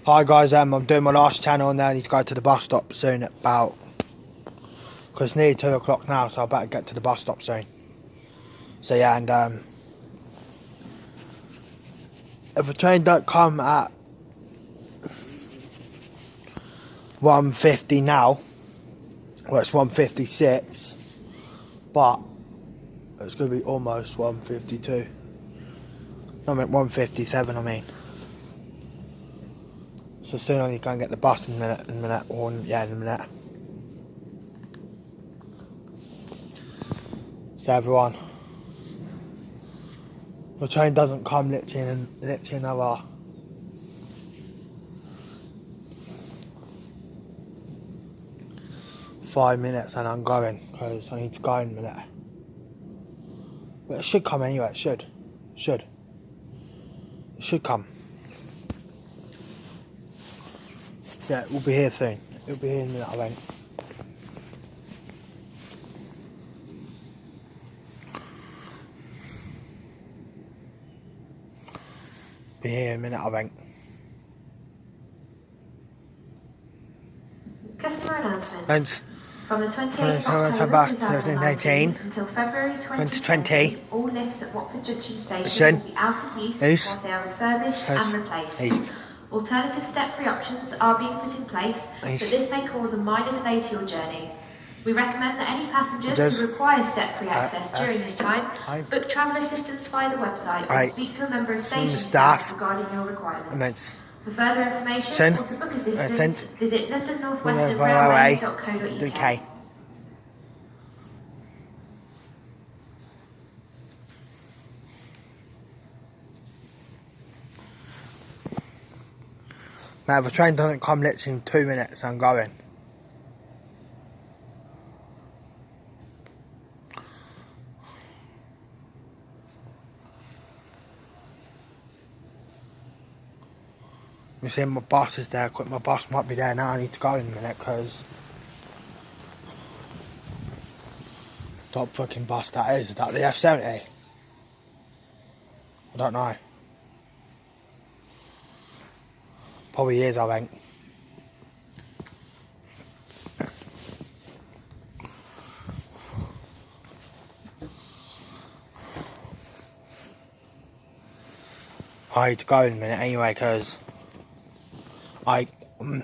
Hi guys, I'm doing my last channel and then I need to go to the bus stop soon at about, because it's nearly 2 o'clock now, so I better get to the bus stop soon. So yeah, and if the train don't come at 1:50 now, well it's 1:56, but it's going to be almost 1:52. I meant 1:57 I mean. So soon I need to go and get the bus in a minute, or yeah, in a minute. So everyone, the train doesn't come literally in another 5 minutes and I'm going, because I need to go in a minute. But it should come anyway, it should come. Yeah, it will be here soon. It'll be here in a minute, I think. Be here in a minute, I think. Customer announcement. Thanks. From the 28th of October 2019 until February 2020, all lifts at Watford Junction Station will be out of use whilst they are refurbished and replaced. Alternative step-free options are being put in place, but this may cause a minor delay to your journey. We recommend that any passengers who require step-free access during this time book travel assistance via the website or speak to a member of station staff regarding your requirements. For further information or to book assistance, visit londonnorthwesternrailway.co.uk. Now if the train doesn't come literally in 2 minutes, I'm going. You see my bus is there, my bus might be there now, I need to go in a minute because what fucking bus that is that the F70? I don't know. Probably is, I think. I need to go in a minute anyway because I need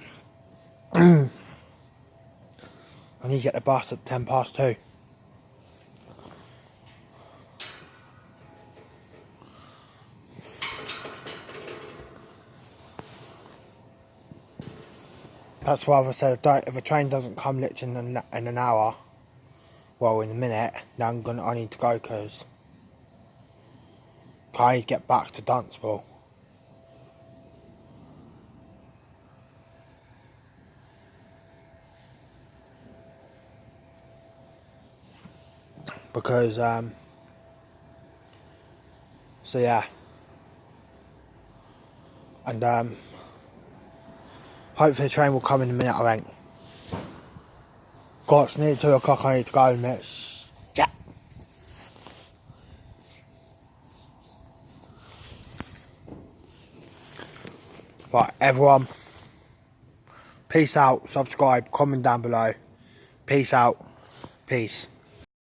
to get the bus at 2:10. That's why I said if a train doesn't come literally in an hour, well in a minute, then I need to go because I need to get back to Dunstable. Because so yeah, and hopefully the train will come in a minute, I think. God, it's nearly 2 o'clock, I need to go in a minute. Yeah. Right, everyone, peace out, subscribe, comment down below. Peace out, peace.